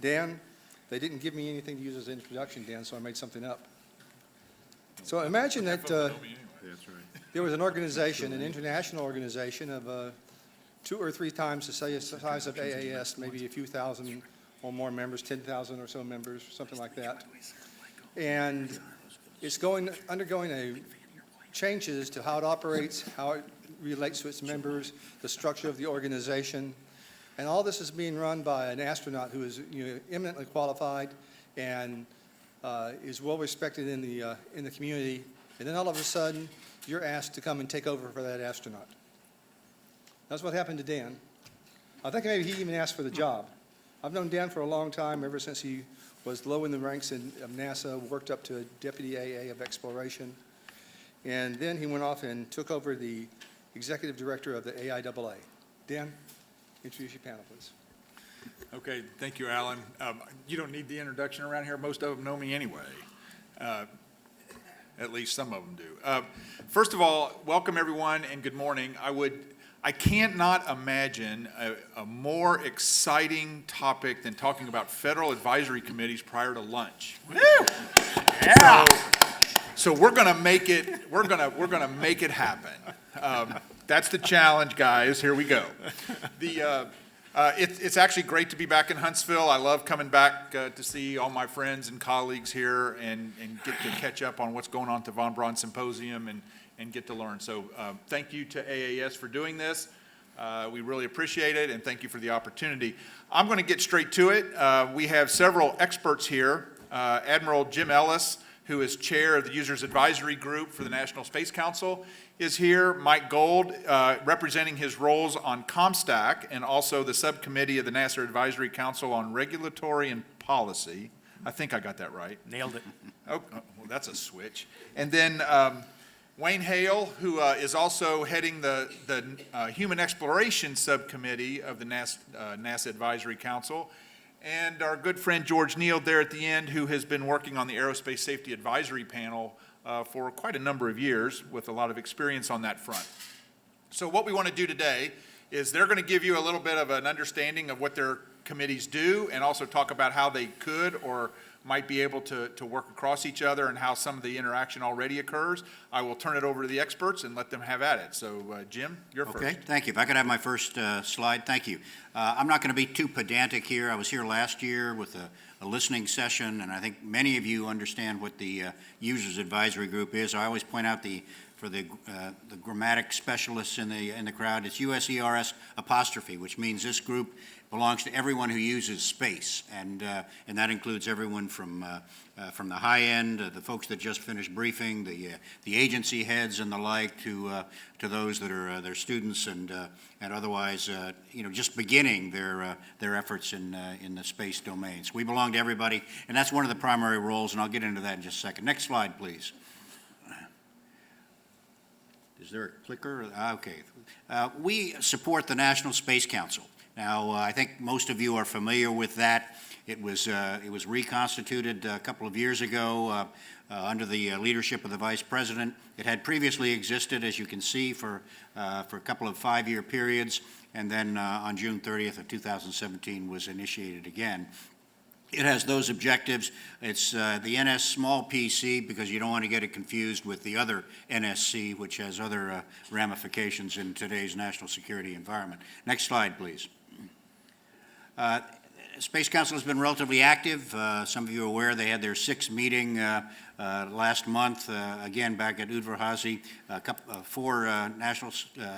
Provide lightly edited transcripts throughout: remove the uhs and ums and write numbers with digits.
Dan, they didn't give me anything to use as an introduction, Dan, so I made something up. So imagine that That's right. there was an organization, an international organization of 2 or 3 times the size of AAS, maybe a few thousand or more members, 10,000 or so members, something like that. And it's undergoing changes to how it operates, how it relates to its members, the structure of the organization. And all this is being run by an astronaut who is eminently qualified and is well respected in the community. And then all of a sudden, you're asked to come and take over for that astronaut. That's what happened to Dan. I think maybe he even asked for the job. I've known Dan for a long time, ever since he was low in the ranks of NASA, worked up to Deputy AA of Exploration. And then he went off and took over the Executive Director of the AIAA. Dan, introduce your panel, please. Okay, thank you, Alan. You don't need the introduction around here. Most of them know me anyway. At least some of them do. First of all, welcome everyone and good morning. I can't not imagine a more exciting topic than talking about federal advisory committees prior to lunch. Woo! Yeah. So we're going to make it. We're going to make it happen. That's the challenge, guys. Here we go. It's actually great to be back in Huntsville. I love coming back to see all my friends and colleagues here and get to catch up on what's going on at the Von Braun Symposium and get to learn. So thank you to AAS for doing this. We really appreciate it, and thank you for the opportunity. I'm going to get straight to it. We have several experts here. Admiral Jim Ellis, who is chair of the Users Advisory Group for the National Space Council, is here. Mike Gold, representing his roles on ComStack and also the subcommittee of the NASA Advisory Council on Regulatory and Policy. I think I got that right. Nailed it. Oh, well, that's a switch. And then Wayne Hale, who is also heading the Human Exploration Subcommittee of the NASA Advisory Council. And our good friend George Nield there at the end, who has been working on the Aerospace Safety Advisory Panel for quite a number of years with a lot of experience on that front. So what we want to do today is they're going to give you a little bit of an understanding of what their committees do and also talk about how they could or might be able to work across each other and how some of the interaction already occurs. I will turn it over to the experts and let them have at it. So Jim, you're first. Okay, thank you. If I could have my first slide, thank you. I'm not going to be too pedantic here. I was here last year with a listening session, and I think many of you understand what the Users Advisory Group is. I always point out for the grammatic specialists in the crowd, it's USERS apostrophe, which means this group belongs to everyone who uses space, and that includes everyone from the high end, the folks that just finished briefing, the agency heads and the like, to those that are their students and otherwise, just beginning their efforts in the space domains. We belong to everybody, and that's one of the primary roles, and I'll get into that in just a second. Next slide, please. Is there a clicker? Okay. We support the National Space Council. Now, I think most of you are familiar with that. It was reconstituted a couple of years ago under the leadership of the Vice President. It had previously existed, as you can see, for a couple of 5-year periods, and then on June 30th of 2017 was initiated again. It has those objectives. It's the NS small PC because you don't want to get it confused with the other NSC, which has other ramifications in today's national security environment. Next slide, please. Space Council has been relatively active. Some of you are aware they had their 6th meeting last month, again back at Udvar-Hazy. 4 national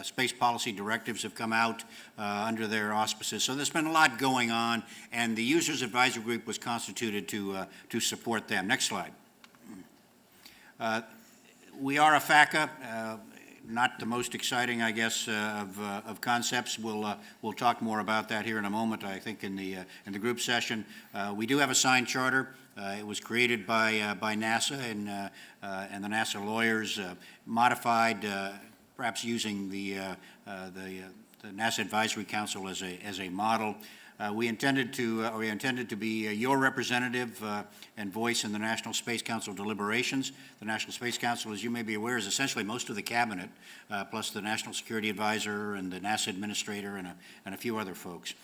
space policy directives have come out under their auspices. So there's been a lot going on, and the Users Advisory Group was constituted to support them. Next slide. We are a FACA. Not the most exciting, I guess, of concepts. We'll talk more about that here in a moment, I think, in the group session. We do have a signed charter. It was created by NASA and the NASA lawyers, modified, perhaps using the NASA Advisory Council as a model. We intended to be your representative and voice in the National Space Council deliberations. The National Space Council, as you may be aware, is essentially most of the cabinet, plus the National Security Advisor and the NASA Administrator and a few other folks.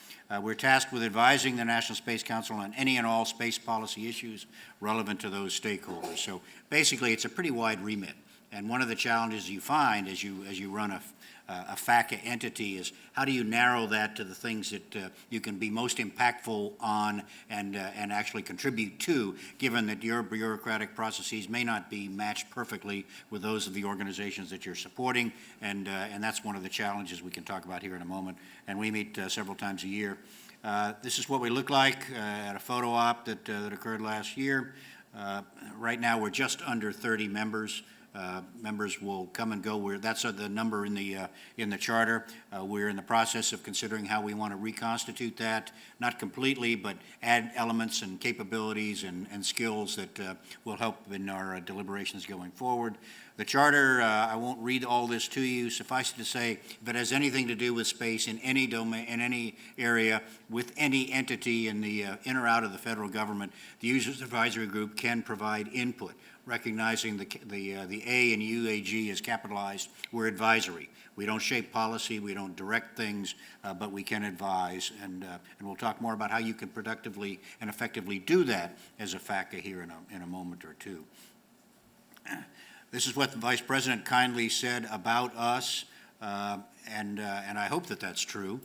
We're tasked with advising the National Space Council on any and all space policy issues relevant to those stakeholders. So basically, it's a pretty wide remit. And one of the challenges you find as you run a FACA entity is how do you narrow that to the things that you can be most impactful on and actually contribute to, given that your bureaucratic processes may not be matched perfectly with those of the organizations that you're supporting, and that's one of the challenges we can talk about here in a moment. And we meet several times a year. This is what we look like at a photo op that occurred last year. Right now, we're just under 30 members. Members will come and go. That's the number in the charter. We're in the process of considering how we want to reconstitute that, not completely, but add elements and capabilities and skills that will help in our deliberations going forward. The charter, I won't read all this to you. Suffice it to say, if it has anything to do with space in any domain, in any area, with any entity in or out of the federal government, the Users Advisory Group can provide input. Recognizing the A in UAG is capitalized, we're advisory. We don't shape policy, we don't direct things, but we can advise, and we'll talk more about how you can productively and effectively do that as a FACA here in a moment or two. This is what the Vice President kindly said about us, and I hope that that's true.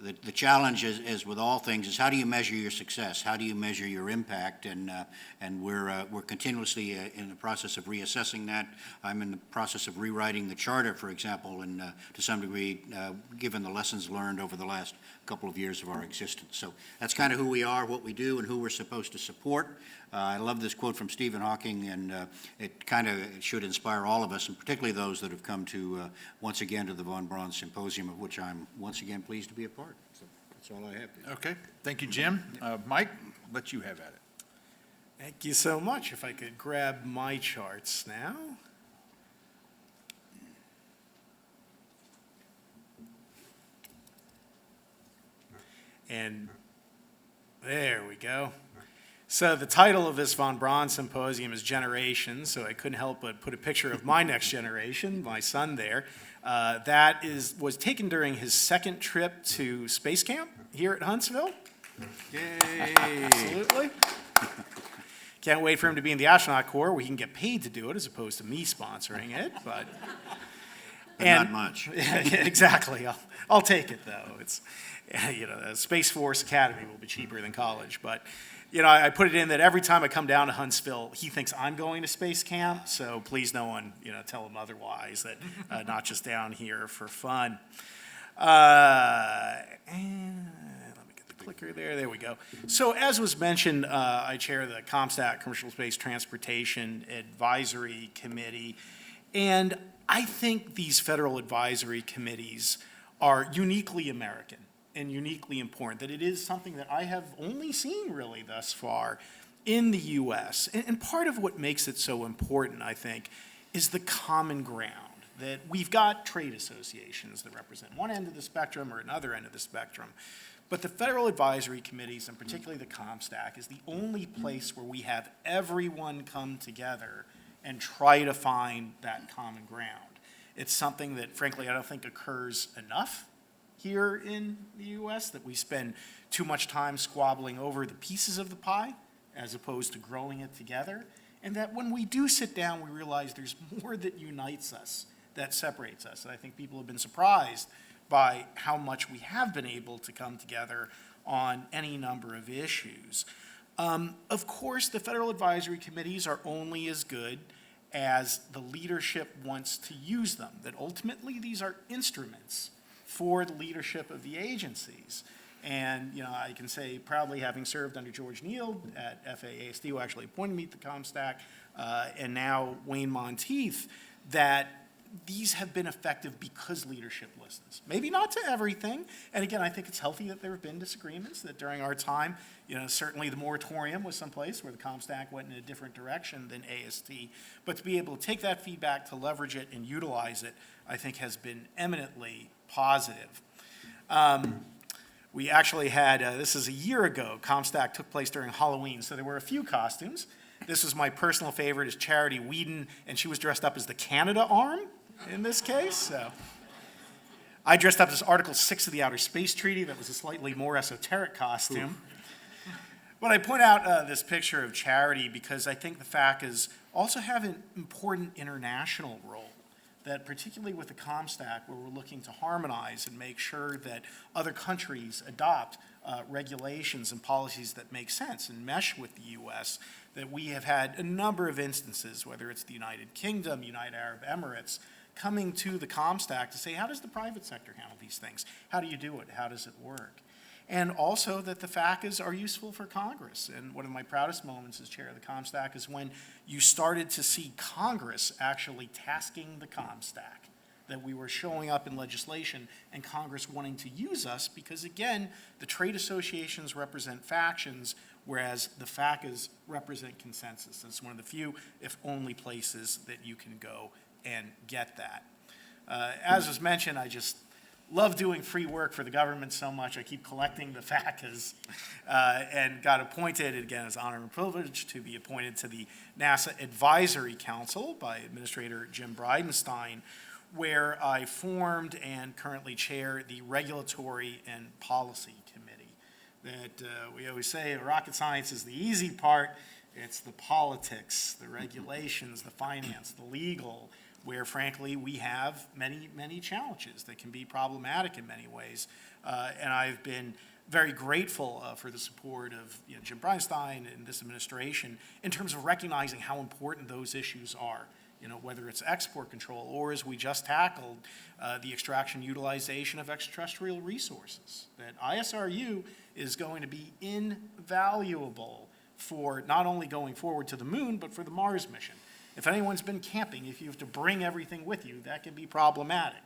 The challenge is with all things is how do you measure your success? How do you measure your impact? And we're continuously in the process of reassessing that. I'm in the process of rewriting the charter, for example, and to some degree, given the lessons learned over the last couple of years of our existence. So that's kind of who we are, what we do, and who we're supposed to support. I love this quote from Stephen Hawking, and it kind of should inspire all of us, and particularly those that have come to, once again, to the Von Braun Symposium, of which I'm once again pleased to be a part. So that's all I have. Okay, thank you, Jim. Mike, let you have at it. Thank you so much. If I could grab my charts now. And there we go. So the title of this Von Braun Symposium is Generations, so I couldn't help but put a picture of my next generation, my son there. That was taken during his second trip to space camp here at Huntsville. Yay! Absolutely. Can't wait for him to be in the astronaut corps where he can get paid to do it as opposed to me sponsoring it, but not much. Yeah, exactly. I'll take it though. It's the Space Force Academy will be cheaper than college, but I put it in that every time I come down to Huntsville, he thinks I'm going to space camp, so please no one, tell him otherwise, that not just down here for fun. And let me get the clicker there we go. So as was mentioned, I chair the ComStat, Commercial Space Transportation Advisory Committee, and I think these federal advisory committees are uniquely American and uniquely important, that it is something that I have only seen really thus far in the U.S. And part of what makes it so important, I think, is the common ground, that we've got trade associations that represent one end of the spectrum or another end of the spectrum, but the federal advisory committees, and particularly the ComStack, is the only place where we have everyone come together and try to find that common ground. It's something that, frankly, I don't think occurs enough here in the U.S., that we spend too much time squabbling over the pieces of the pie as opposed to growing it together, and that when we do sit down, we realize there's more that unites us that separates us. And I think people have been surprised by how much we have been able to come together on any number of issues. Of course, the federal advisory committees are only as good as the leadership wants to use them, that ultimately these are instruments for the leadership of the agencies. And I can say proudly, having served under George Nield at FAASD, who actually appointed me to the ComStack, and now Wayne Monteith, that these have been effective because leadership listens. Maybe not to everything, and again, I think it's healthy that there have been disagreements, that during our time, certainly the moratorium was someplace where the ComStack went in a different direction than AST, but to be able to take that feedback, to leverage it and utilize it, I think has been eminently positive. We actually had, this is a year ago, ComStack took place during Halloween, so there were a few costumes. This was my personal favorite, is Charity Whedon, and she was dressed up as the Canada arm in this case. So I dressed up as Article 6 of the Outer Space Treaty. That was a slightly more esoteric costume. But I point out this picture of Charity because I think the FACAs also have an important international role, that particularly with the ComStack, where we're looking to harmonize and make sure that other countries adopt regulations and policies that make sense and mesh with the U.S., that we have had a number of instances, whether it's the United Kingdom, United Arab Emirates, coming to the ComStack to say, how does the private sector handle these things? How do you do it? How does it work? And also that the FACAs are useful for Congress. And one of my proudest moments as chair of the ComStack is when you started to see Congress actually tasking the ComStack, that we were showing up in legislation and Congress wanting to use us because, again, the trade associations represent factions, whereas the FACAs represent consensus. It's one of the few, if only, places that you can go and get that. As was mentioned, I just love doing free work for the government so much. I keep collecting the FACAs and got appointed, again, as honor and privilege, to be appointed to the NASA Advisory Council by Administrator Jim Bridenstine, where I formed and currently chair the Regulatory and Policy Committee. That we always say rocket science is the easy part. It's the politics, the regulations, the finance, the legal, where frankly we have many, many challenges that can be problematic in many ways. And I've been very grateful for the support of Jim Bridenstine and this administration in terms of recognizing how important those issues are. Whether it's export control or, as we just tackled, the extraction utilization of extraterrestrial resources. That ISRU is going to be invaluable for not only going forward to the moon, but for the Mars mission. If anyone's been camping, if you have to bring everything with you, that can be problematic.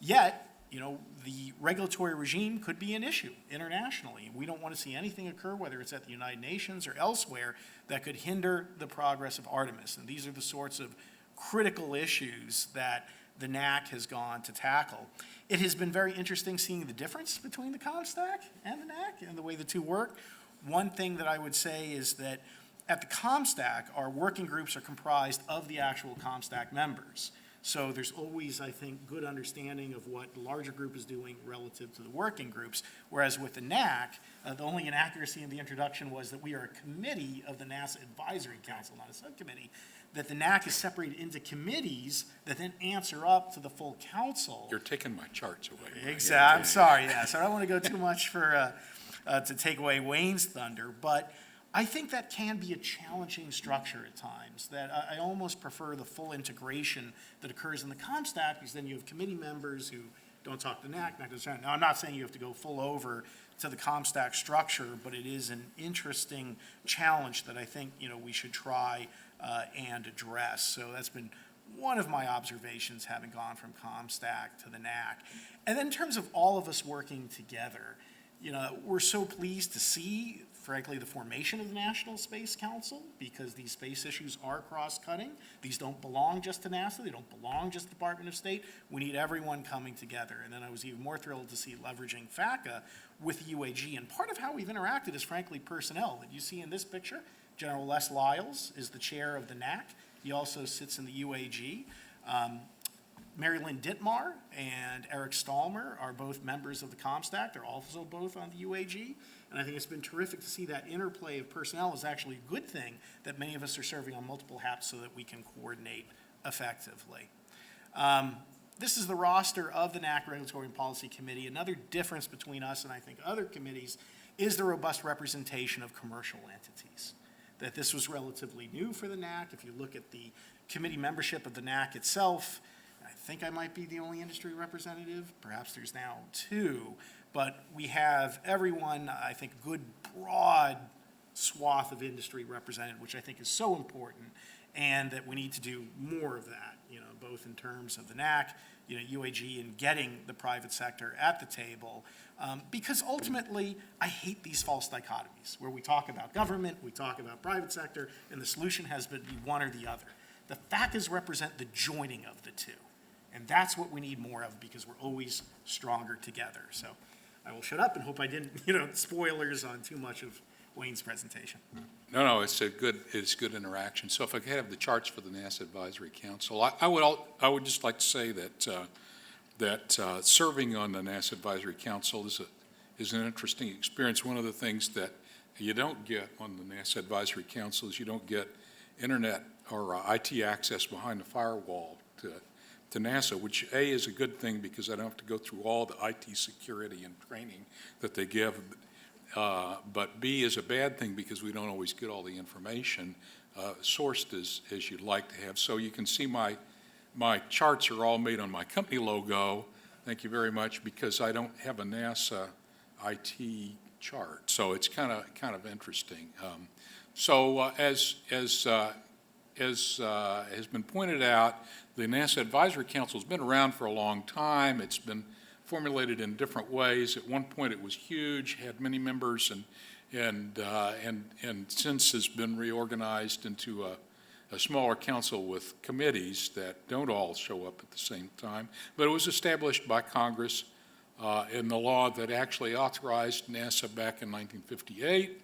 Yet, the regulatory regime could be an issue internationally. We don't want to see anything occur, whether it's at the United Nations or elsewhere, that could hinder the progress of Artemis. And these are the sorts of critical issues that the NAC has gone to tackle. It has been very interesting seeing the difference between the ComStack and the NAC and the way the two work. One thing that I would say is that at the ComStack, our working groups are comprised of the actual ComStack members. So there's always, I think, good understanding of what the larger group is doing relative to the working groups. Whereas with the NAC, the only inaccuracy in the introduction was that we are a committee of the NASA Advisory Council, not a subcommittee, that the NAC is separated into committees that then answer up to the full council. You're taking my charts away. Exactly. I'm sorry, so I don't want to go too much for to take away Wayne's thunder, but I think that can be a challenging structure at times, that I almost prefer the full integration that occurs in the ComStack, because then you have committee members who don't talk to NAC. Now, I'm not saying you have to go full over to the ComStack structure, but it is an interesting challenge that I think we should try and address. So that's been one of my observations, having gone from ComStack to the NAC. And then in terms of all of us working together, we're so pleased to see, frankly, the formation of the National Space Council, because these space issues are cross-cutting. These don't belong just to NASA. They don't belong just to the Department of State. We need everyone coming together. And then I was even more thrilled to see leveraging FACA with UAG. And part of how we've interacted is, frankly, personnel. That you see in this picture, General Les Lyles is the chair of the NAC. He also sits in the UAG. Mary Lynn Dittmar and Eric Stallmer are both members of the ComStack. They're also both on the UAG. And I think it's been terrific to see that interplay of personnel is actually a good thing, that many of us are serving on multiple hats so that we can coordinate effectively. This is the roster of the NAC Regulatory and Policy Committee. Another difference between us and I think other committees is the robust representation of commercial entities. That this was relatively new for the NAC. If you look at the committee membership of the NAC itself, I think I might be the only industry representative. Perhaps there's now two. But we have everyone, I think, a good broad swath of industry represented, which I think is so important, and that we need to do more of that, both in terms of the NAC, UAG, and getting the private sector at the table. Because ultimately, I hate these false dichotomies, where we talk about government, we talk about private sector, and the solution has been one or the other. The FACAs represent the joining of the two. And that's what we need more of, because we're always stronger together. So I will shut up and hope I didn't, spoilers on too much of Wayne's presentation. No, it's good interaction. So if I could have the charts for the NASA Advisory Council, I would just like to say that serving on the NASA Advisory Council is an interesting experience. One of the things that you don't get on the NASA Advisory Council is you don't get internet or IT access behind the firewall to NASA, which A, is a good thing because I don't have to go through all the IT security and training that they give. But B is a bad thing because we don't always get all the information sourced as you'd like to have. So you can see my charts are all made on my company logo. Thank you very much, because I don't have a NASA IT chart. So it's kind of interesting. As has been pointed out, the NASA Advisory Council has been around for a long time. It's been formulated in different ways. At one point, it was huge, had many members, and since has been reorganized into a smaller council with committees that don't all show up at the same time. But it was established by Congress in the law that actually authorized NASA back in 1958.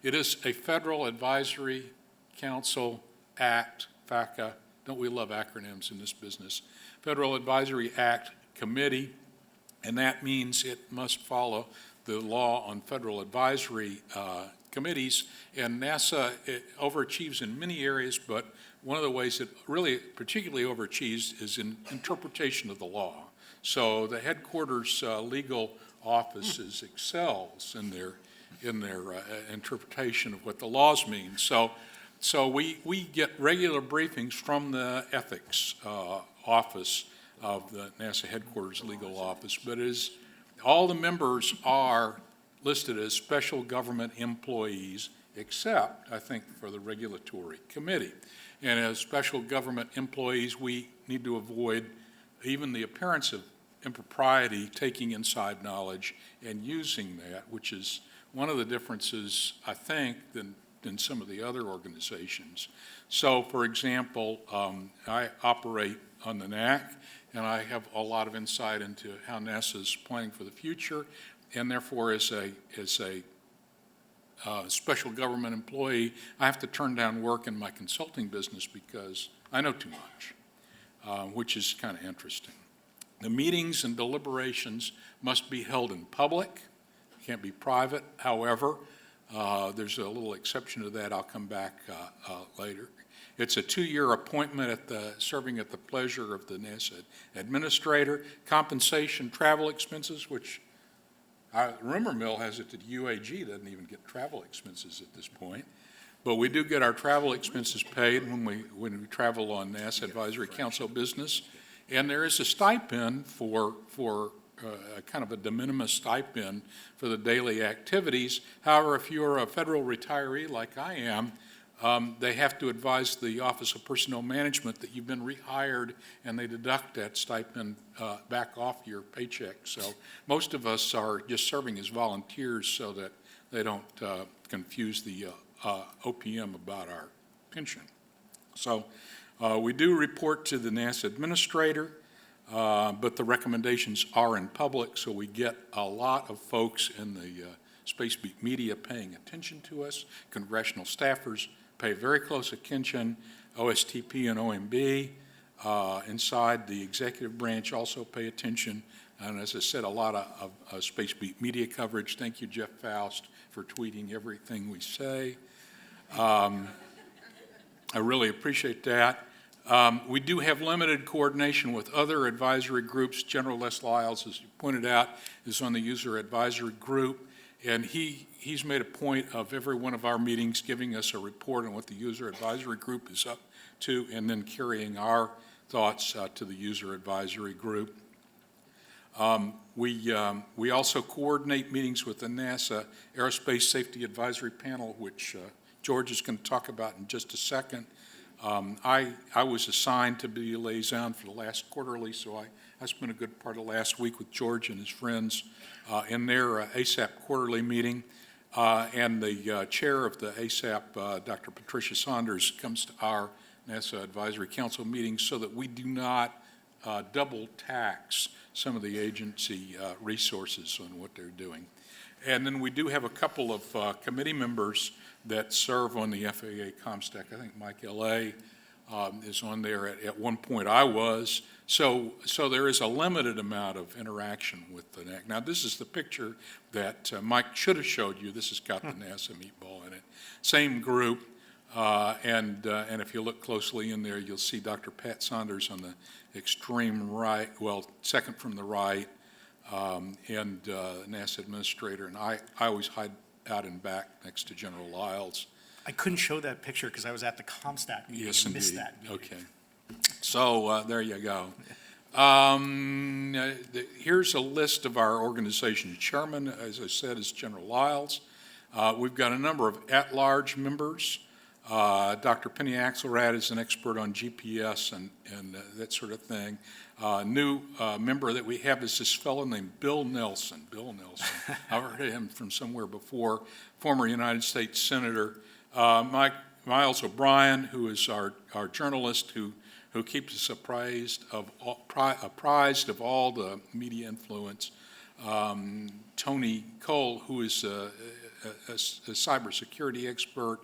It is a Federal Advisory Council Act, FACA. Don't we love acronyms in this business? Federal Advisory Act Committee, and that means it must follow the law on federal advisory committees. And NASA overachieves in many areas, but one of the ways it really particularly overachieves is in interpretation of the law. So the headquarters legal offices excels in their interpretation of what the laws mean. So we get regular briefings from the ethics office of the NASA headquarters legal office, but all the members are listed as special government employees, except, I think, for the regulatory committee. And as special government employees, we need to avoid even the appearance of impropriety, taking inside knowledge and using that, which is one of the differences, I think, than some of the other organizations. So, for example, I operate on the NAC, and I have a lot of insight into how NASA is planning for the future, and therefore, as a special government employee, I have to turn down work in my consulting business because I know too much, which is kind of interesting. The meetings and deliberations must be held in public, can't be private. However, there's a little exception to that. I'll come back later. It's a 2-year appointment serving at the pleasure of the NASA administrator. Compensation, travel expenses, which rumor mill has it that UAG doesn't even get travel expenses at this point. But we do get our travel expenses paid when we travel on NASA Advisory Council business. And there is a stipend for kind of a de minimis stipend for the daily activities. However, if you're a federal retiree like I am, they have to advise the Office of Personnel Management that you've been rehired, and they deduct that stipend back off your paycheck. So most of us are just serving as volunteers so that they don't confuse the OPM about our pension. So we do report to the NASA administrator, but the recommendations are in public, so we get a lot of folks in the space media paying attention to us. Congressional staffers pay very close attention. OSTP and OMB inside the executive branch also pay attention. And as I said, a lot of space media coverage. Thank you, Jeff Faust, for tweeting everything we say. I really appreciate that. We do have limited coordination with other advisory groups. General Les Lyles, as you pointed out, is on the user advisory group, and he's made a point of every one of our meetings giving us a report on what the user advisory group is up to, and then carrying our thoughts to the user advisory group. We also coordinate meetings with the NASA Aerospace Safety Advisory Panel, which George is going to talk about in just a second. I was assigned to be a liaison for the last quarterly, so I spent a good part of last week with George and his friends in their ASAP quarterly meeting. And the chair of the ASAP, Dr. Patricia Saunders, comes to our NASA Advisory Council meetings so that we do not double tax some of the agency resources on what they're doing. And then we do have a couple of committee members that serve on the FAA ComStack. I think Mike L.A. Is on there. At one point I was. So there is a limited amount of interaction with the NAC. Now this is the picture that Mike should have showed you. This has got the NASA meatball in it. Same group. And if you look closely in there, you'll see Dr. Pat Saunders on the extreme right, well, second from the right, and NASA administrator. And I always hide out in back next to General Lyles. I couldn't show that picture because I was at the ComStack meeting Yes, and missed indeed. that meeting. Okay. So there you go. Here's a list of our organization. Chairman, as I said, is General Lyles. We've got a number of at-large members. Dr. Penny Axelrad is an expert on GPS and that sort of thing. New member that we have is this fellow named Bill Nelson. Bill Nelson. I've heard of him from somewhere before. Former United States Senator. Miles O'Brien, who is our journalist who keeps us apprised of all the media influence. Tony Cole, who is a cybersecurity expert.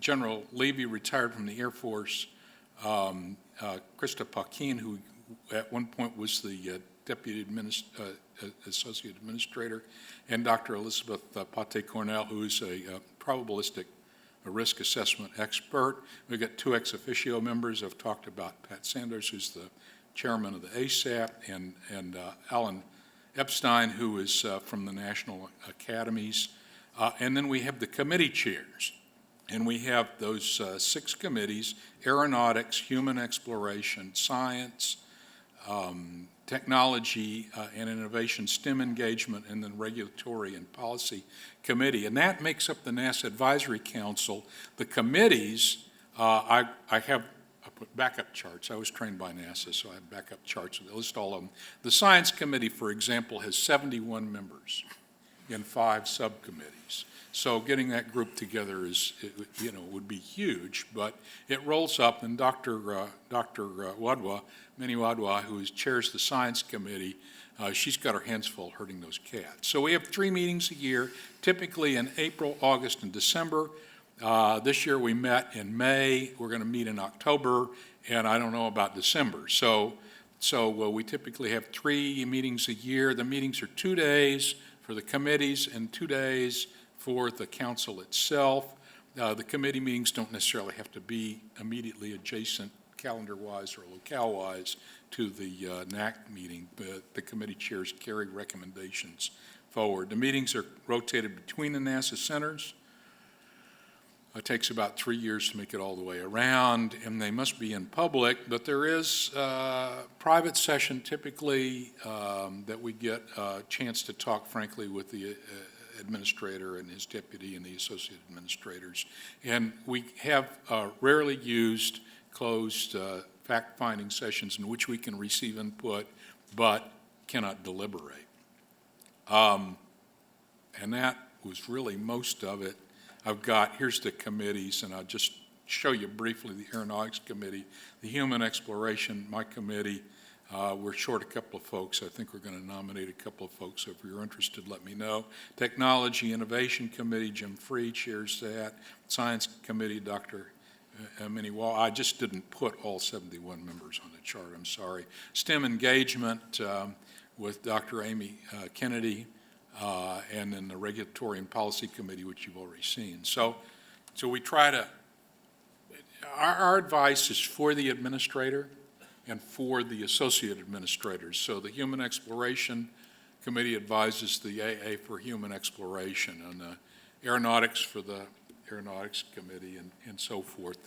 General Levy, retired from the Air Force. Krista Paquin, who at one point was the Deputy Associate Administrator, and Dr. Elizabeth Pate-Cornell, who is a probabilistic risk assessment expert. We've got two ex officio members. I've talked about Pat Sanders, who's the chairman of the ASAP, and Alan Epstein, who is from the National Academies. And then we have the committee chairs. And we have those 6 committees: Aeronautics, Human Exploration, Science, Technology and Innovation, STEM Engagement, and then Regulatory and Policy Committee. And that makes up the NASA Advisory Council. The committees, I put backup charts. I was trained by NASA, so I have backup charts that list all of them. The Science Committee, for example, has 71 members in 5 subcommittees. So getting that group together would be huge, but it rolls up, and Dr. Wadhwa, Minnie Wadhwa, who chairs the Science Committee, she's got her hands full herding those cats. So we have 3 meetings a year, typically in April, August, and December. This year we met in May. We're going to meet in October, and I don't know about December. So we typically have 3 meetings a year. The meetings are 2 days for the committees and 2 days for the council itself. The committee meetings don't necessarily have to be immediately adjacent calendar-wise or locale-wise to the NAC meeting, but the committee chairs carry recommendations forward. The meetings are rotated between the NASA centers. It takes about 3 years to make it all the way around, and they must be in public, but there is a private session typically that we get a chance to talk frankly with the administrator and his deputy and the associate administrators. And we have rarely used closed fact-finding sessions in which we can receive input but cannot deliberate. And that was really most of it. Here's the committees, and I'll just show you briefly the Aeronautics Committee, the Human Exploration, my committee. We're short a couple of folks. I think we're going to nominate a couple of folks. So if you're interested, let me know. Technology Innovation Committee, Jim Free chairs that. Science Committee, Dr. Minnie Wall. I just didn't put all 71 members on the chart. I'm sorry. STEM Engagement with Dr. Amy Kennedy, and then the Regulatory and Policy Committee, which you've already seen. So we try to, our advice is for the administrator and for the associate administrators. So the Human Exploration Committee advises the AA for Human Exploration, and the Aeronautics for the Aeronautics Committee, and so forth,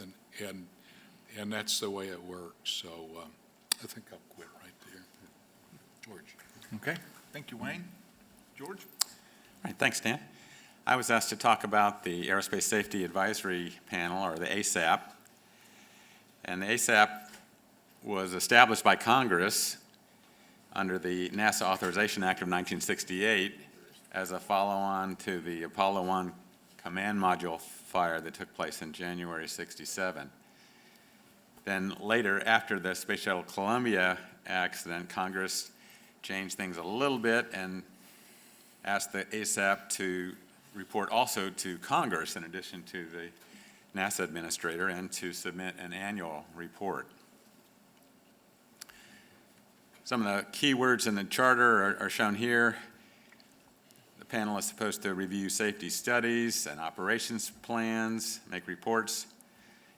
and that's the way it works. So I think I'll quit right there. George. Okay, thank you, Wayne. George? All right, thanks, Dan. I was asked to talk about the Aerospace Safety Advisory Panel, or the ASAP. And the ASAP was established by Congress under the NASA Authorization Act of 1968 as a follow-on to the Apollo 1 command module fire that took place in January '67. Then later, after the Space Shuttle Columbia accident, Congress change things a little bit and ask the ASAP to report also to Congress in addition to the NASA administrator, and to submit an annual report. Some of the key words in the charter are shown here. The panel is supposed to review safety studies and operations plans, make reports,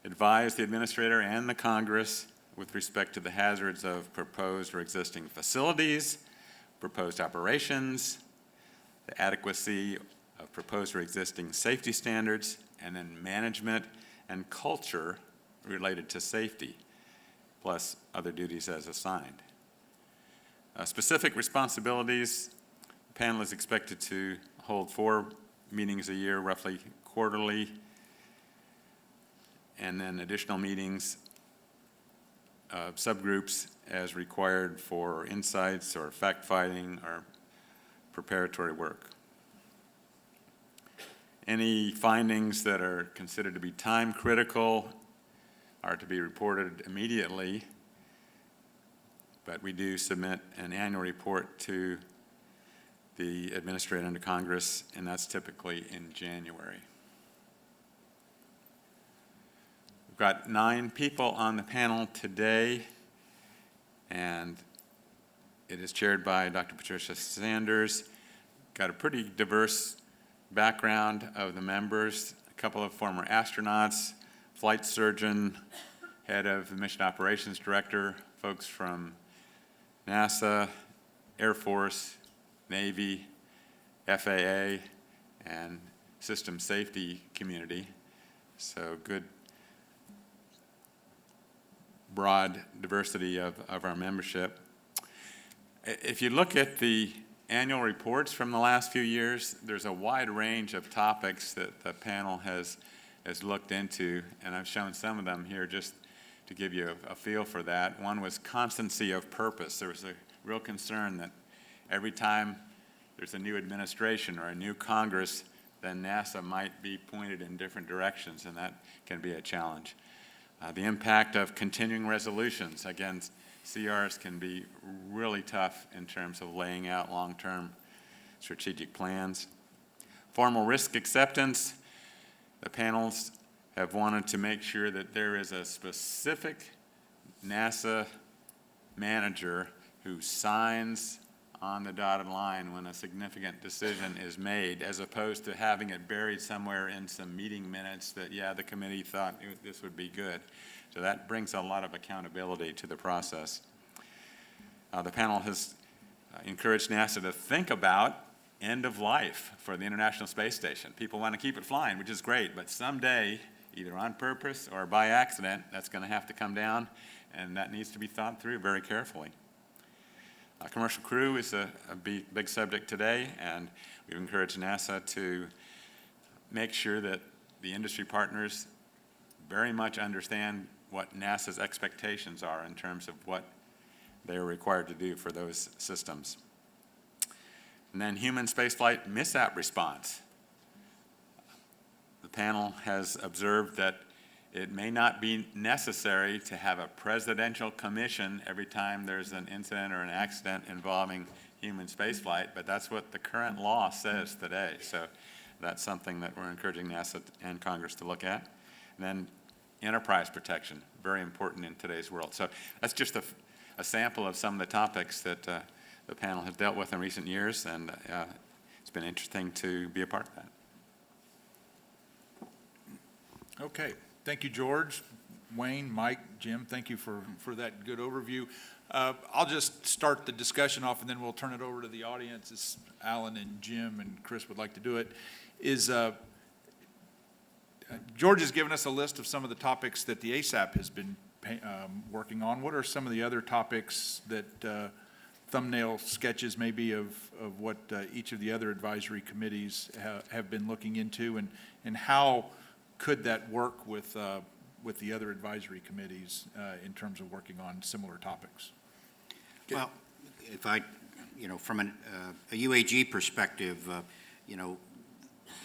advise the administrator and the Congress with respect to the hazards of proposed or existing facilities, proposed operations, the adequacy of proposed or existing safety standards, and then management and culture related to safety, plus other duties as assigned. Specific responsibilities, the panel is expected to hold 4 meetings a year, roughly quarterly, and then additional meetings, subgroups as required for insights or fact-finding or preparatory work. Any findings that are considered to be time critical are to be reported immediately, but we do submit an annual report to the administrator and to Congress, and that's typically in January. We've got 9 people on the panel today, and it is chaired by Dr. Patricia Sanders. Got a pretty diverse background of the members, a couple of former astronauts, flight surgeon, head of the mission operations director, folks from NASA, Air Force, Navy, FAA, and system safety community. So good broad diversity of our membership. If you look at the annual reports from the last few years, there's a wide range of topics that the panel has looked into, and I've shown some of them here just to give you a feel for that. One was constancy of purpose. There was a real concern that every time there's a new administration or a new Congress, then NASA might be pointed in different directions, and that can be a challenge. The impact of continuing resolutions. Again, CRs can be really tough in terms of laying out long-term strategic plans. Formal risk acceptance. The panels have wanted to make sure that there is a specific NASA manager who signs on the dotted line when a significant decision is made, as opposed to having it buried somewhere in some meeting minutes that, yeah, the committee thought this would be good. So that brings a lot of accountability to the process. The panel has encouraged NASA to think about end of life for the International Space Station. People want to keep it flying, which is great, but someday, either on purpose or by accident, that's going to have to come down, and that needs to be thought through very carefully. Commercial crew is a big subject today, and we've encouraged NASA to make sure that the industry partners very much understand what NASA's expectations are in terms of what they are required to do for those systems. And then human spaceflight mishap response. The panel has observed that it may not be necessary to have a presidential commission every time there's an incident or an accident involving human spaceflight, but that's what the current law says today. So that's something that we're encouraging NASA and Congress to look at. And then enterprise protection, very important in today's world. So that's just a sample of some of the topics that the panel has dealt with in recent years, and it's been interesting to be a part of that. Okay. Thank you, George, Wayne, Mike, Jim. Thank you for that good overview. I'll just start the discussion off, and then we'll turn it over to the audience, as Alan and Jim and Chris would like to do it. George has given us a list of some of the topics that the ASAP has been working on. What are some of the other topics that thumbnail sketches maybe of what each of the other advisory committees have been looking into, and how could that work with the other advisory committees in terms of working on similar topics? Well, if I, from a UAG perspective,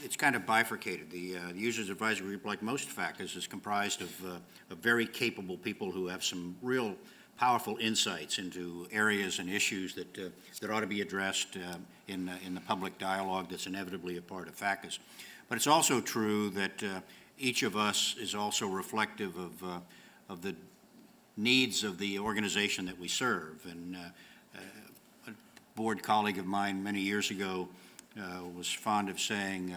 it's kind of bifurcated. The Users Advisory Group, like most FACs, is comprised of very capable people who have some real powerful insights into areas and issues that ought to be addressed in the public dialogue that's inevitably a part of FACUS. But it's also true that each of us is also reflective of the needs of the organization that we serve. And a board colleague of mine many years ago was fond of saying,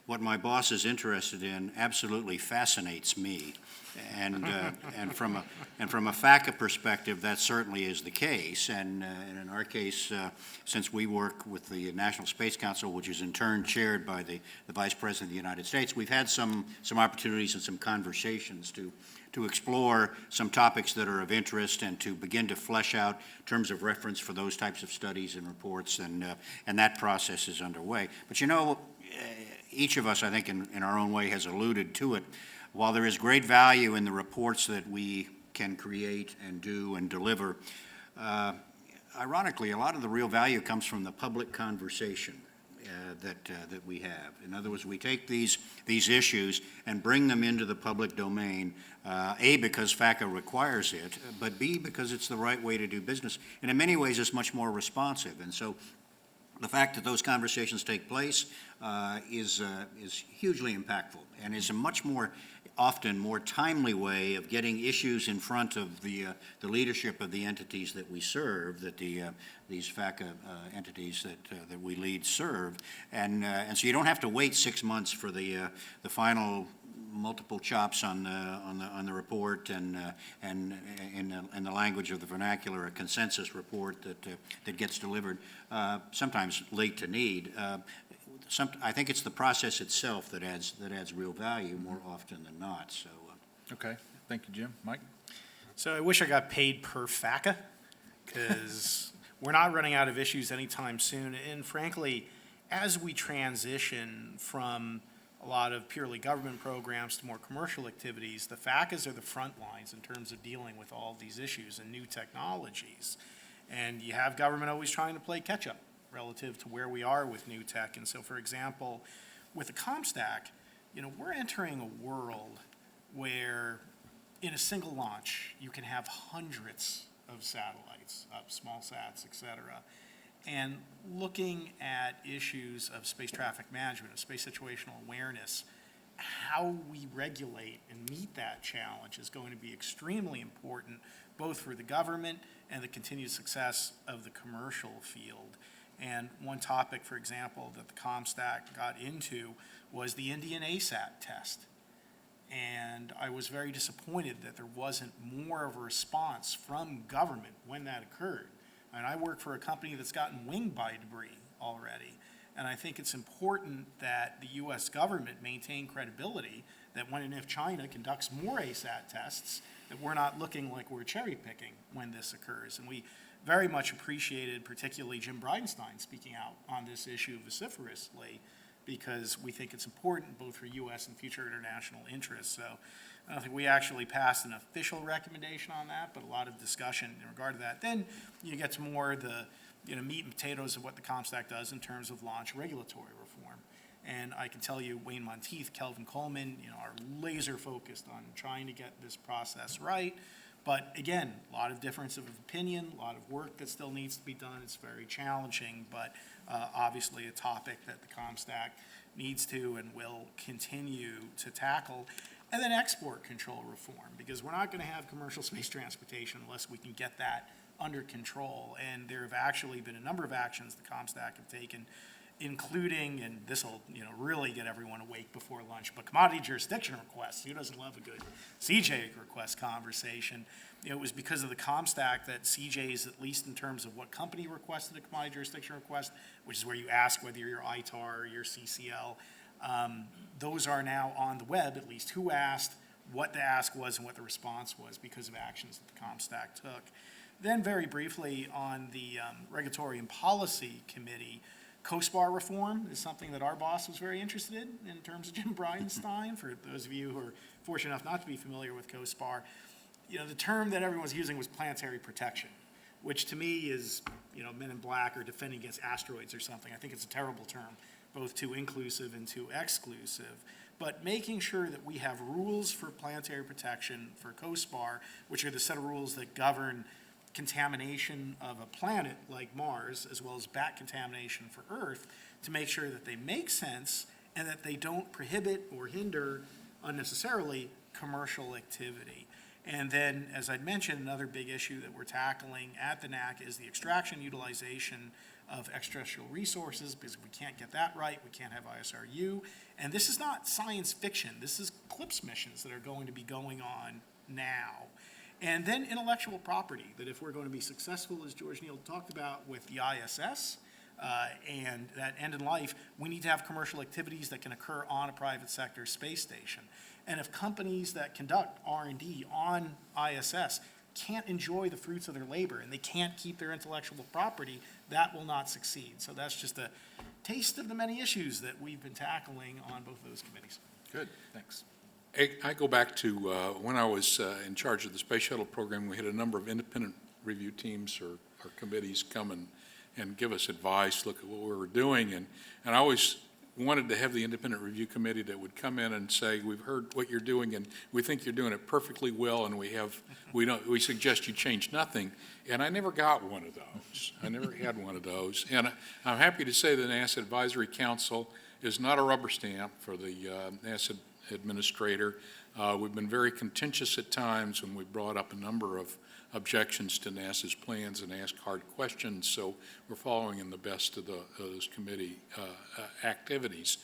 what my boss is interested in absolutely fascinates me. And from a FACA perspective, that certainly is the case. And in our case, since we work with the National Space Council, which is in turn chaired by the Vice President of the United States, we've had some opportunities and some conversations to explore some topics that are of interest and to begin to flesh out terms of reference for those types of studies and reports, and that process is underway. But you know, each of us, I think, in our own way has alluded to it. While there is great value in the reports that we can create and do and deliver, ironically, a lot of the real value comes from the public conversation that we have. In other words, we take these issues and bring them into the public domain, A, because FACA requires it, but B, because it's the right way to do business. And in many ways, it's much more responsive. And so the fact that those conversations take place is hugely impactful and is a much more, often more timely way of getting issues in front of the leadership of the entities that we serve, that these FACA entities that we lead serve, and so you don't have to wait 6 months for the final multiple chops on the report and in the language of the vernacular, a consensus report that gets delivered, sometimes late to need. I think it's the process itself that adds real value more often than not. So. Okay, thank you, Jim. Mike? So I wish I got paid per FACA, because we're not running out of issues anytime soon. And frankly, as we transition from a lot of purely government programs to more commercial activities, the FACAs are the front lines in terms of dealing with all these issues and new technologies. And you have government always trying to play catch-up relative to where we are with new tech. And so, for example, with the ComStack, you know, we're entering a world where in a single launch, you can have hundreds of satellites, small sats, et cetera. And looking at issues of space traffic management, of space situational awareness, how we regulate and meet that challenge is going to be extremely important, both for the government and the continued success of the commercial field. And one topic, for example, that the ComStack got into was the Indian ASAT test. And I was very disappointed that there wasn't more of a response from government when that occurred. And I work for a company that's gotten winged by debris already. And I think it's important that the U.S. government maintain credibility that when and if China conducts more ASAT tests, that we're not looking like we're cherry picking when this occurs. And we very much appreciated, particularly Jim Bridenstine speaking out on this issue vociferously, because we think it's important both for U.S. and future international interests. So I don't think we actually passed an official recommendation on that, but a lot of discussion in regard to that. Then you get to more the meat and potatoes of what the ComStack does in terms of launch regulatory reform. And I can tell you, Wayne Monteith, Kelvin Coleman, are laser focused on trying to get this process right. But again, a lot of difference of opinion, a lot of work that still needs to be done. It's very challenging, but obviously a topic that the ComStack needs to and will continue to tackle. And then export control reform, because we're not going to have commercial space transportation unless we can get that under control. And there have actually been a number of actions the ComStack have taken, including, and this will really get everyone awake before lunch, but commodity jurisdiction requests. Who doesn't love a good CJ request conversation? It was because of the ComStack that CJs, at least in terms of what company requested a commodity jurisdiction request, which is where you ask whether you're ITAR or you're CCL, those are now on the web, at least who asked, what the ask was, and what the response was because of actions that the ComStack took. Then very briefly on the Regulatory and Policy Committee, COSPAR reform is something that our boss was very interested in terms of Jim Bridenstine. For those of you who are fortunate enough not to be familiar with COSPAR, the term that everyone was using was planetary protection, which to me is, Men in Black or defending against asteroids or something. I think it's a terrible term, both too inclusive and too exclusive. but making sure that we have rules for planetary protection for COSPAR, which are the set of rules that govern contamination of a planet like Mars, as well as bat contamination for Earth, to make sure that they make sense and that they don't prohibit or hinder unnecessarily commercial activity. And then, as I'd mentioned, another big issue that we're tackling at the NAC is the extraction utilization of extraterrestrial resources, because if we can't get that right, we can't have ISRU. And this is not science fiction. This is CLIPS missions that are going to be going on now. And then intellectual property, that if we're going to be successful, as George Nield talked about with the ISS, and that end in life, we need to have commercial activities that can occur on a private sector space station. And if companies that conduct R&D on ISS can't enjoy the fruits of their labor and they can't keep their intellectual property, that will not succeed. So that's just a taste of the many issues that we've been tackling on both of those committees. Good, thanks. I go back to when I was in charge of the Space Shuttle program. We had a number of independent review teams or committees come and give us advice, look at what we were doing. And I always wanted to have the independent review committee that would come in and say, we've heard what you're doing and we think you're doing it perfectly well, and we suggest you change nothing. And I never got one of those. I never had one of those. And I'm happy to say the NASA Advisory Council is not a rubber stamp for the NASA administrator. We've been very contentious at times when we brought up a number of objections to NASA's plans and asked hard questions, so we're following in the best of those committee activities.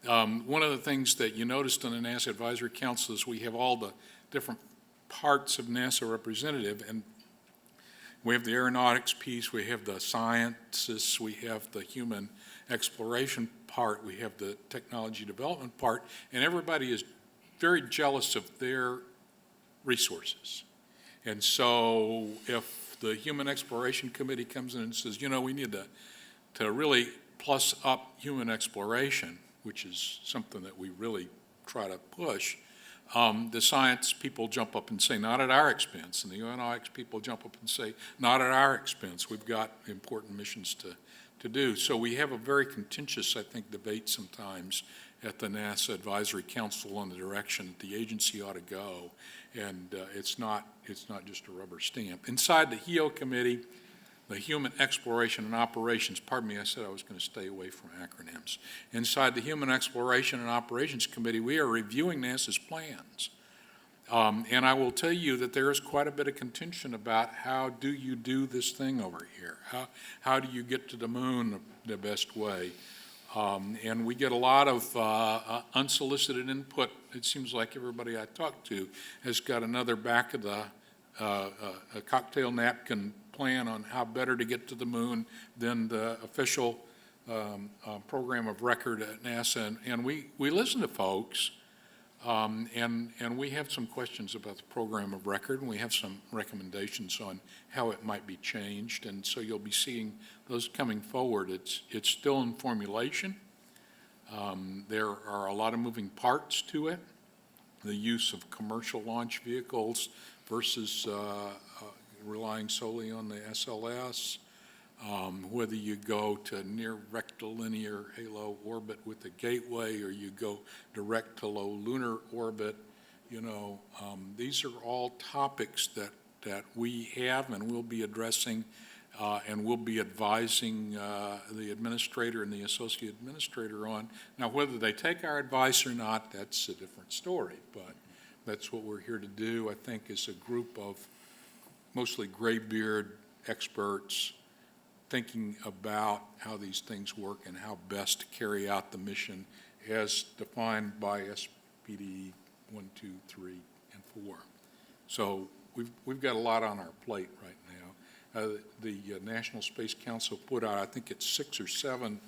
One of the things that you noticed on the NASA Advisory Council is we have all the different parts of NASA representative, and we have the aeronautics piece, we have the sciences, we have the human exploration part, we have the technology development part, and everybody is very jealous of their resources. And so if the Human Exploration Committee comes in and says, you know, we need to really plus up human exploration, which is something that we really try to push, the science people jump up and say, not at our expense. And the aeronautics people jump up and say, not at our expense. We've got important missions to do. So we have a very contentious, I think, debate sometimes at the NASA Advisory Council on the direction that the agency ought to go. And it's not just a rubber stamp. Inside the HEO committee, the Human Exploration and Operations, pardon me, I said I was going to stay away from acronyms. Inside the Human Exploration and Operations Committee, we are reviewing NASA's plans. And I will tell you that there is quite a bit of contention about how do you do this thing over here? How do you get to the moon the best way? And we get a lot of unsolicited input. It seems like everybody I talk to has got another back of the a cocktail napkin plan on how better to get to the moon than the official program of record at NASA. And we listen to folks, and we have some questions about the program of record, and we have some recommendations on how it might be changed. And so you'll be seeing those coming forward. It's still in formulation. There are a lot of moving parts to it. The use of commercial launch vehicles versus relying solely on the SLS, whether you go to near rectilinear halo orbit with the gateway or you go direct to low lunar orbit, you know, these are all topics that we have and will be addressing and we'll be advising the administrator and the associate administrator on. Now, whether they take our advice or not, that's a different story, but that's what we're here to do, I think, is a group of mostly graybeard experts thinking about how these things work and how best to carry out the mission as defined by SPD 1, 2, 3, and 4. So we've got a lot on our plate right now. The National Space Council put out, I think it's 6 or 7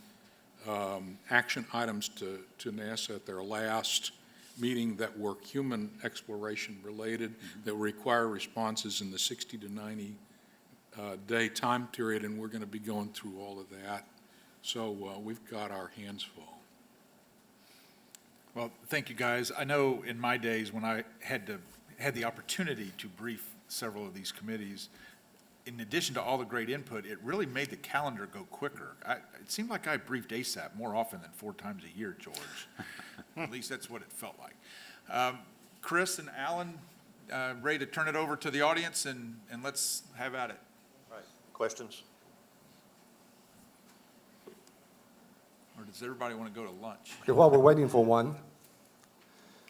action items to NASA at their last meeting that were human exploration related, that require responses in the 60 to 90 day time period, and we're going to be going through all of that. So we've got our hands full. Well, thank you, guys. I know in my days when I had the opportunity to brief several of these committees, in addition to all the great input, it really made the calendar go quicker. It seemed like I briefed ASAP more often than 4 times a year, George. At least that's what it felt like. Chris and Alan, ready to turn it over to the audience, and let's have at it. All right, questions? Or does everybody want to go to lunch? Okay, while we're waiting for one,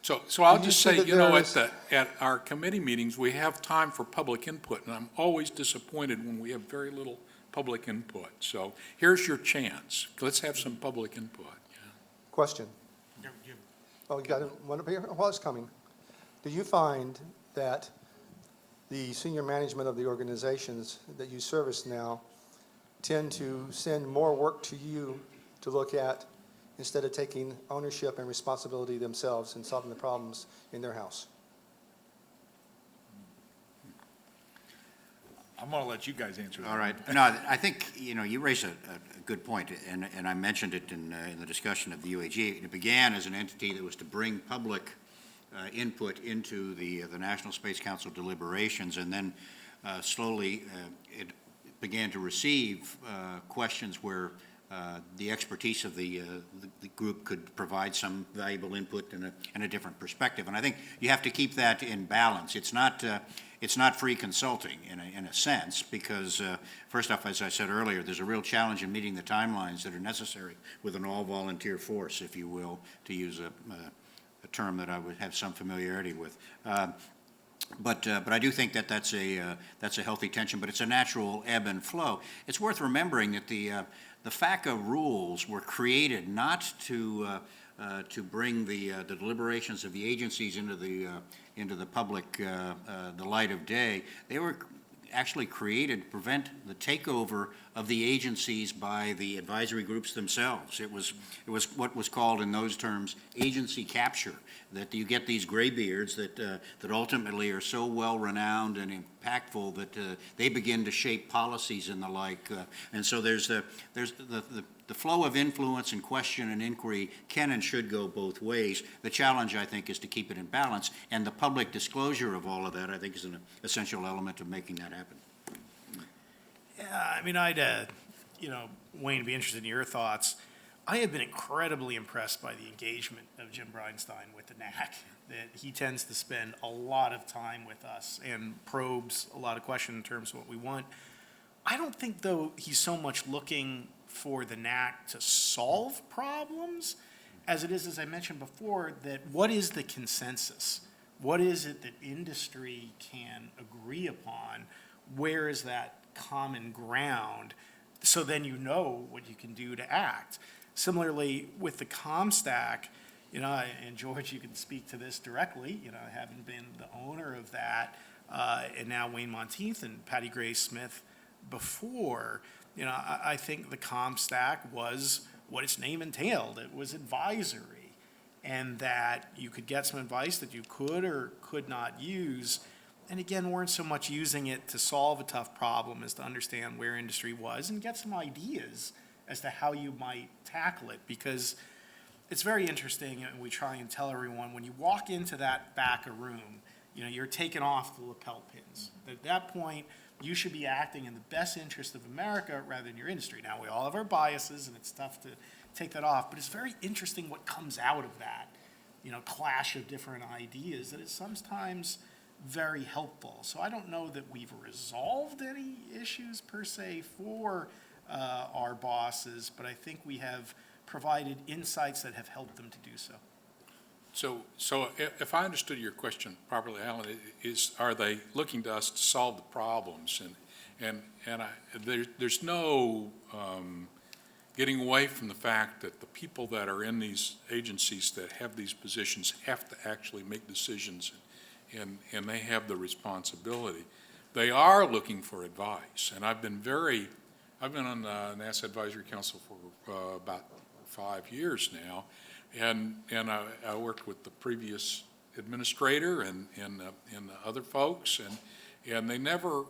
So I'll Do you just see say, that you know, there at is- at our committee meetings, we have time for public input, and I'm always disappointed when we have very little public input. So here's your chance. Let's have some public input. Yeah. question. Oh, you got one up here? Well, it's coming. Do you find that the senior management of the organizations that you service now tend to send more work to you to look at instead of taking ownership and responsibility themselves and solving the problems in their house? I'm going to let you guys answer that. All right. No, I think, you raise a good point, and I mentioned it in the discussion of the UAG. It began as an entity that was to bring public input into the National Space Council deliberations, and then slowly it began to receive questions where the expertise of the group could provide some valuable input and a different perspective. And I think you have to keep that in balance. It's not free consulting in a sense, because first off, as I said earlier, there's a real challenge in meeting the timelines that are necessary with an all-volunteer force, if you will, to use a term that I would have some familiarity with. But I do think that that's a healthy tension, but it's a natural ebb and flow. It's worth remembering that the FACA rules were created not to bring the deliberations of the agencies into the public, the light of day. They were actually created to prevent the takeover of the agencies by the advisory groups themselves. It was what was called in those terms agency capture, that you get these graybeards that ultimately are so well renowned and impactful that they begin to shape policies and the like. And so there's the flow of influence and question and inquiry can and should go both ways. The challenge, I think, is to keep it in balance, and the public disclosure of all of that, I think, is an essential element of making that happen. Yeah, I mean, Wayne, be interested in your thoughts. I have been incredibly impressed by the engagement of Jim Bridenstine with the NAC, that he tends to spend a lot of time with us and probes a lot of questions in terms of what we want. I don't think, though, he's so much looking for the NAC to solve problems as it is, as I mentioned before, that what is the consensus? What is it that industry can agree upon? Where is that common ground? So then you know what you can do to act. Similarly, with the ComStack, and George, you can speak to this directly, having been the owner of that, and now Wayne Monteith and Patty Gray Smith before, I think the ComStack was what its name entailed. It was advisory, and that you could get some advice that you could or could not use. And again, weren't so much using it to solve a tough problem as to understand where industry was and get some ideas as to how you might tackle it. Because it's very interesting, and we try and tell everyone, when you walk into that back of room, you're taking off the lapel pins. At that point, you should be acting in the best interest of America rather than your industry. Now, we all have our biases, and it's tough to take that off, but it's very interesting what comes out of that, clash of different ideas that is sometimes very helpful. So I don't know that we've resolved any issues per se for our bosses, but I think we have provided insights that have helped them to do so. So if I understood your question properly, Alan, are they looking to us to solve the problems? And there's no getting away from the fact that the people that are in these agencies that have these positions have to actually make decisions, and they have the responsibility. They are looking for advice, and I've been on the NASA Advisory Council for about 5 years now, and I worked with the previous administrator and the other folks, and they never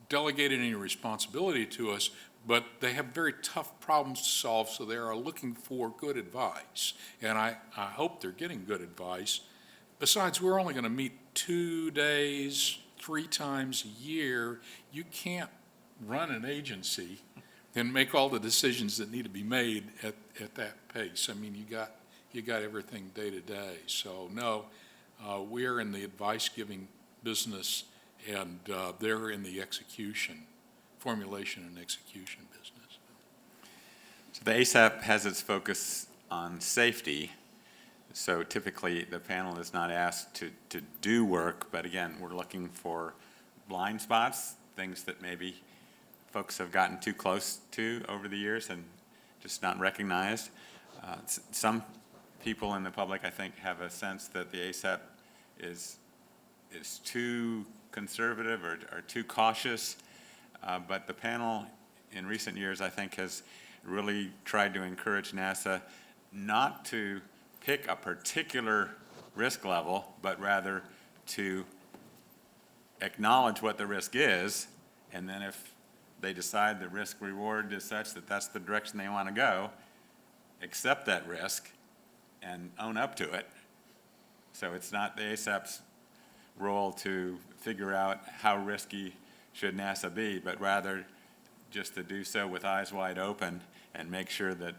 delegated any responsibility to us, but they have very tough problems to solve, so they are looking for good advice, and I hope they're getting good advice. Besides, we're only going to meet 2 days, 3 times a year. You can't run an agency and make all the decisions that need to be made at that pace. I mean, you got everything day to day. So no, we're in the advice-giving business, and they're in the formulation and execution business. So the ASAP has its focus on safety. So typically, the panel is not asked to do work, but again, we're looking for blind spots, things that maybe folks have gotten too close to over the years and just not recognized. Some people in the public, I think, have a sense that the ASAP is too conservative or too cautious, but the panel in recent years, I think, has really tried to encourage NASA not to pick a particular risk level, but rather to acknowledge what the risk is, and then if they decide the risk reward is such that that's the direction they want to go, accept that risk and own up to it. So it's not the ASAP's role to figure out how risky should NASA be, but rather just to do so with eyes wide open and make sure that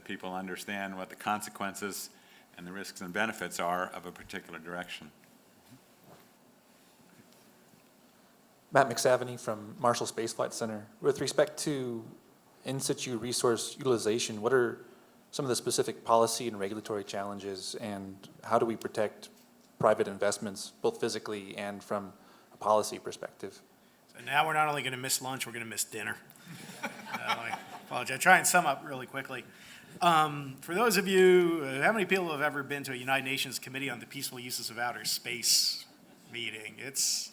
people understand what the consequences and the risks and benefits are of a particular direction. Matt McSavany from Marshall Space Flight Center. With respect to in-situ resource utilization, what are some of the specific policy and regulatory challenges, and how do we protect private investments, both physically and from a policy perspective? So now we're not only going to miss lunch, we're going to miss dinner. I apologize. Try and sum up really quickly. For those of you, how many people have ever been to a United Nations Committee on the Peaceful Uses of Outer Space meeting? It's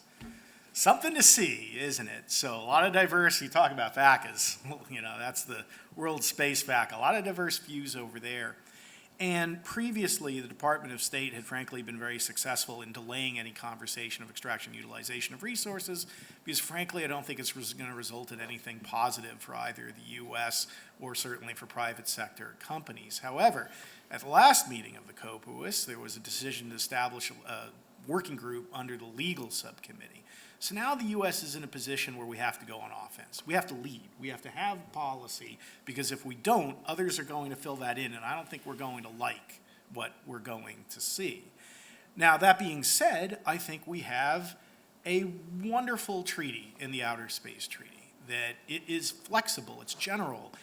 something to see, isn't it? So a lot of diversity. You talk about FACAs, that's the World Space FACA. A lot of diverse views over there. And previously, the Department of State had frankly been very successful in delaying any conversation of extraction utilization of resources because frankly, I don't think it's going to result in anything positive for either the U.S. or certainly for private sector companies. However, at the last meeting of the COPUOS, there was a decision to establish a working group under the legal subcommittee. So now the U.S. is in a position where we have to go on offense. We have to lead. We have to have policy, because if we don't, others are going to fill that in, and I don't think we're going to like what we're going to see. Now, that being said, I think we have a wonderful treaty in the Outer Space Treaty, that it is flexible, it's general,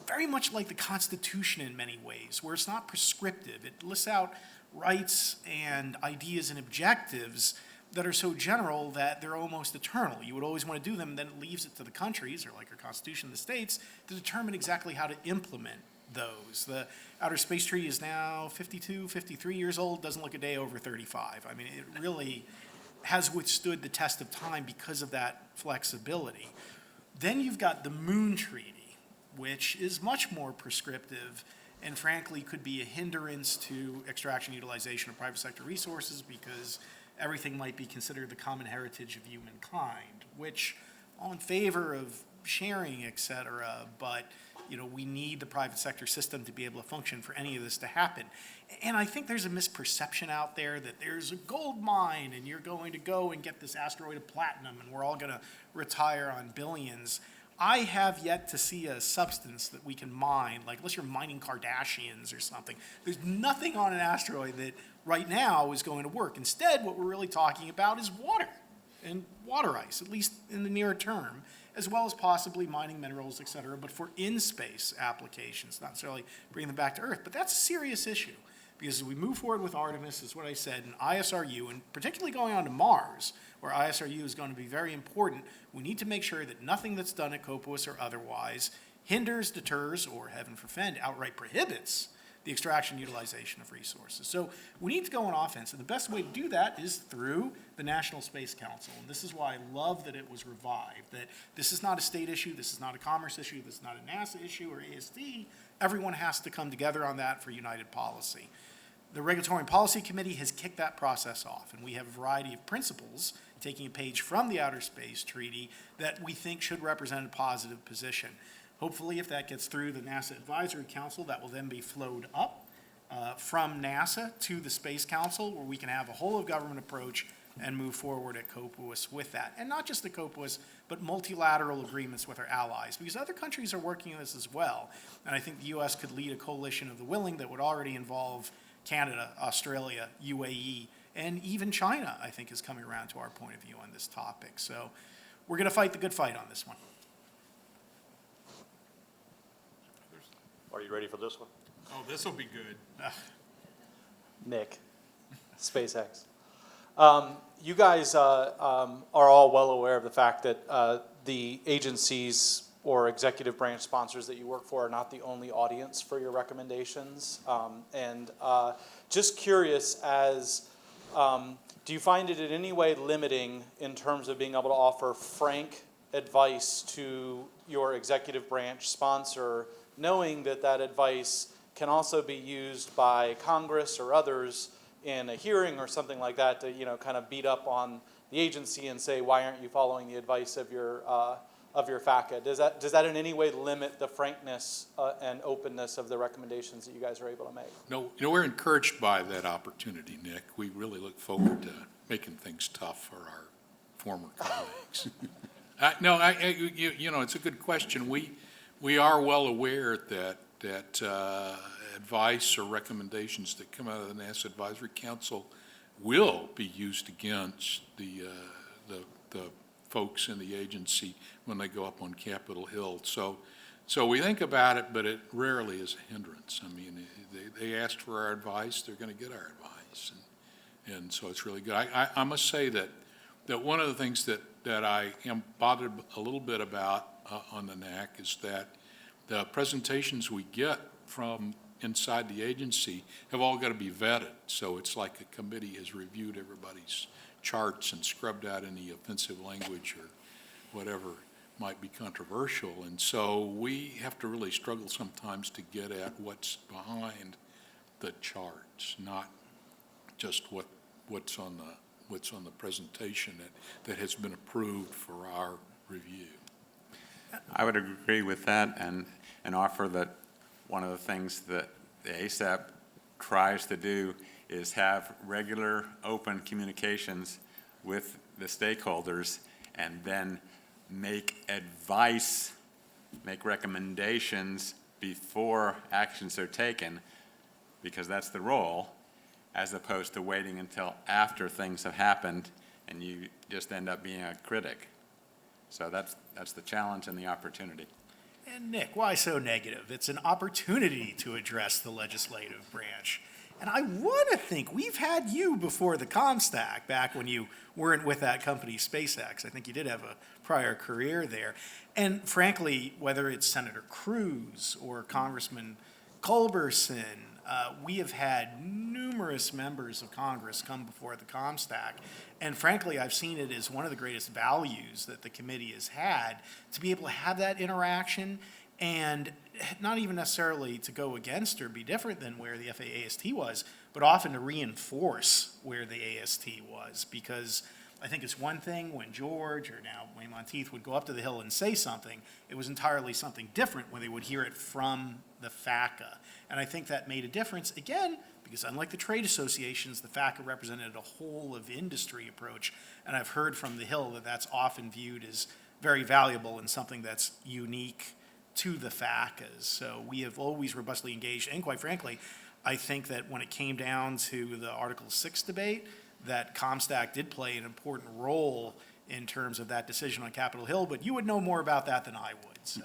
very much like the Constitution in many ways, where it's not prescriptive. It lists out rights and ideas and objectives that are so general that they're almost eternal. You would always want to do them, then it leaves it to the countries, or like our Constitution of the states, to determine exactly how to implement those. The Outer Space Treaty is now 52, 53 years old, doesn't look a day over 35. I mean, it really has withstood the test of time because of that flexibility. Then you've got the Moon Treaty, which is much more prescriptive and frankly could be a hindrance to extraction utilization of private sector resources, because everything might be considered the common heritage of humankind, which all in favor of sharing, et cetera, but we need the private sector system to be able to function for any of this to happen. And I think there's a misperception out there that there's a gold mine and you're going to go and get this asteroid of platinum and we're all going to retire on billions. I have yet to see a substance that we can mine, like unless you're mining Kardashians or something. There's nothing on an asteroid that right now is going to work. Instead, what we're really talking about is water and water ice, at least in the near term, as well as possibly mining minerals, et cetera, but for in-space applications, not necessarily bringing them back to Earth. But that's a serious issue, because as we move forward with Artemis, is what I said, and ISRU, and particularly going on to Mars, where ISRU is going to be very important, we need to make sure that nothing that's done at COPUOS or otherwise hinders, deters, or heaven forfend, outright prohibits the extraction utilization of resources. So we need to go on offense, and the best way to do that is through the National Space Council. And this is why I love that it was revived, that this is not a state issue, this is not a commerce issue, this is not a NASA issue or ASD. Everyone has to come together on that for united policy. The Regulatory and Policy Committee has kicked that process off, and we have a variety of principles, taking a page from the Outer Space Treaty, that we think should represent a positive position. Hopefully, if that gets through the NASA Advisory Council, that will then be flowed up from NASA to the Space Council, where we can have a whole-of-government approach and move forward at COPUOS with that. And not just the COPUOS, but multilateral agreements with our allies, because other countries are working on this as well. And I think the U.S. could lead a coalition of the willing that would already involve Canada, Australia, UAE, and even China, I think, is coming around to our point of view on this topic. So we're going to fight the good fight on this one. Are you ready for this one? Oh, this will be good. Nick, SpaceX. You guys are all well aware of the fact that the agencies or executive branch sponsors that you work for are not the only audience for your recommendations. Just curious do you find it in any way limiting in terms of being able to offer frank advice to your executive branch sponsor, knowing that that advice can also be used by Congress or others in a hearing or something like that to, kind of beat up on the agency and say, why aren't you following the advice of your FACA? Does that in any way limit the frankness and openness of the recommendations that you guys are able to make? No, we're encouraged by that opportunity, Nick. We really look forward to making things tough for our former colleagues. It's a good question. We are well aware that advice or recommendations that come out of the NASA Advisory Council will be used against the folks in the agency when they go up on Capitol Hill. So we think about it, but it rarely is a hindrance. I mean, they asked for our advice, they're going to get our advice. And so it's really good. I must say that one of the things that I am bothered a little bit about on the NAC is that the presentations we get from inside the agency have all got to be vetted. So it's like a committee has reviewed everybody's charts and scrubbed out any offensive language or whatever might be controversial. And so we have to really struggle sometimes to get at what's behind the charts, not just what's on the presentation that has been approved for our review. I would agree with that and offer that one of the things that the ASAP tries to do is have regular open communications with the stakeholders and then make recommendations before actions are taken, because that's the role, as opposed to waiting until after things have happened and you just end up being a critic. So that's the challenge and the opportunity. And Nick, why so negative? It's an opportunity to address the legislative branch. And I want to think we've had you before the ComStack, back when you weren't with that company, SpaceX. I think you did have a prior career there. And frankly, whether it's Senator Cruz or Congressman Culberson, we have had numerous members of Congress come before the ComStack. And frankly, I've seen it as one of the greatest values that the committee has had, to be able to have that interaction and not even necessarily to go against or be different than where the FAA-AST was, but often to reinforce where the AST was. Because I think it's one thing when George or now Wayne Monteith would go up to the Hill and say something, it was entirely something different when they would hear it from the FACA. And I think that made a difference, again, because unlike the trade associations, the FACA represented a whole of industry approach. And I've heard from the Hill that that's often viewed as very valuable and something that's unique to the FACAs. So we have always robustly engaged. And quite frankly, I think that when it came down to the Article 6 debate, that ComStack did play an important role in terms of that decision on Capitol Hill. But you would know more about that than I would. So.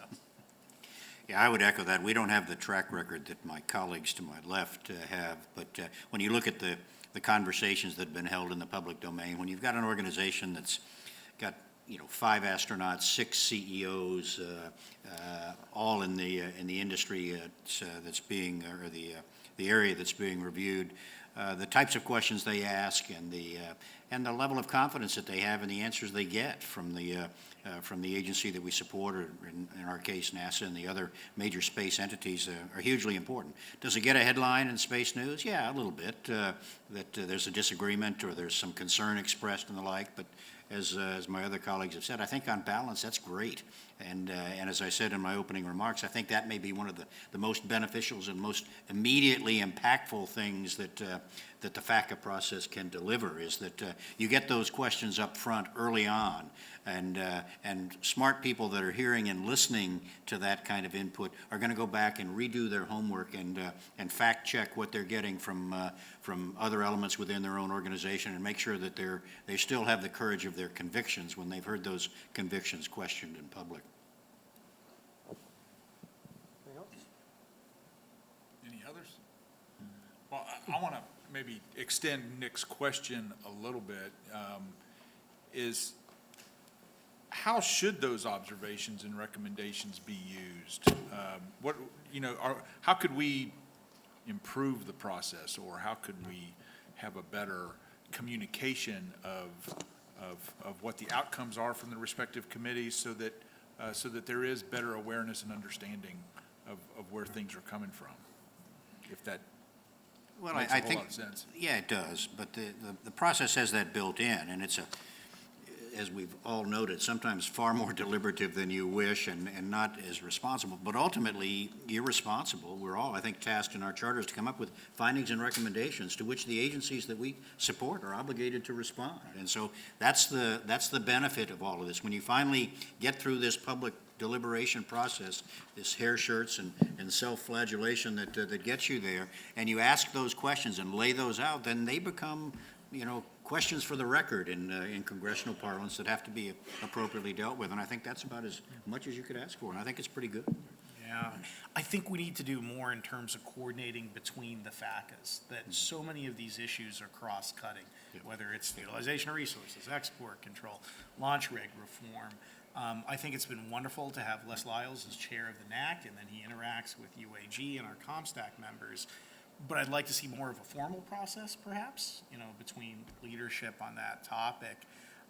Yeah, I would echo that. We don't have the track record that my colleagues to my left have, but when you look at the conversations that have been held in the public domain, when you've got an organization that's got 5 astronauts, 6 CEOs, all in the industry that's being, or the area that's being reviewed, the types of questions they ask and the level of confidence that they have in the answers they get from the agency that we support, or in our case NASA and the other major space entities, are hugely important. Does it get a headline in Space News? Yeah, a little bit, that there's a disagreement or there's some concern expressed and the like, but as my other colleagues have said, I think on balance that's great. And as I said in my opening remarks, I think that may be one of the most beneficial and most immediately impactful things that the FACA process can deliver, is that you get those questions up front early on, and smart people that are hearing and listening to that kind of input are going to go back and redo their homework and fact check what they're getting from other elements within their own organization, and make sure that they still have the courage of their convictions when they've heard those convictions questioned in public. Any others? Well, I want to maybe extend Nick's question a little bit, is how should those observations and recommendations be used? How could we improve the process, or how could we have a better communication of what the outcomes are from the respective committees, so that there is better awareness and understanding of where things are coming from, if that Well, makes I a whole think, lot of sense. yeah, it does, but the process has that built in, and it's as we've all noted, sometimes far more deliberative than you wish, and not as responsible. But ultimately, you're responsible. We're all, I think, tasked in our charters to come up with findings and recommendations to which the agencies that we support are obligated to respond. And so that's the benefit of all of this. When you finally get through this public deliberation process, this hair shirts and self-flagellation that gets you there, and you ask those questions and lay those out, then they become, questions for the record in congressional parlance that have to be appropriately dealt with. And I think that's about as much as you could ask for, and I think it's pretty good. Yeah, I think we need to do more in terms of coordinating between the FACAs, that so many of these issues are cross-cutting, whether it's utilization of resources, export control, launch reg reform. I think it's been wonderful to have Les Lyles as chair of the NAC, and then he interacts with UAG and our ComStack members. But I'd like to see more of a formal process, perhaps, between leadership on that topic.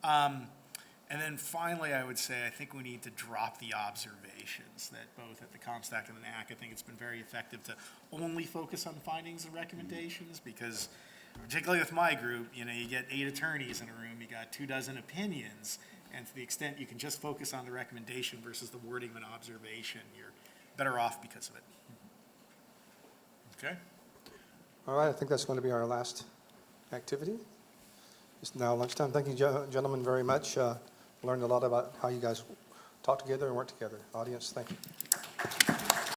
And then finally, I would say, I think we need to drop the observations that both at the ComStack and the NAC, I think it's been very effective to only focus on findings and recommendations, because particularly with my group, you get 8 attorneys in a room, you got 24 opinions, and to the extent you can just focus on the recommendation versus the wording of an observation, you're better off because of it. Okay. All right, I think that's going to be our last activity. It's now lunchtime. Thank you, gentlemen, very much. Learned a lot about how you guys talk together and work together. Audience, thank you.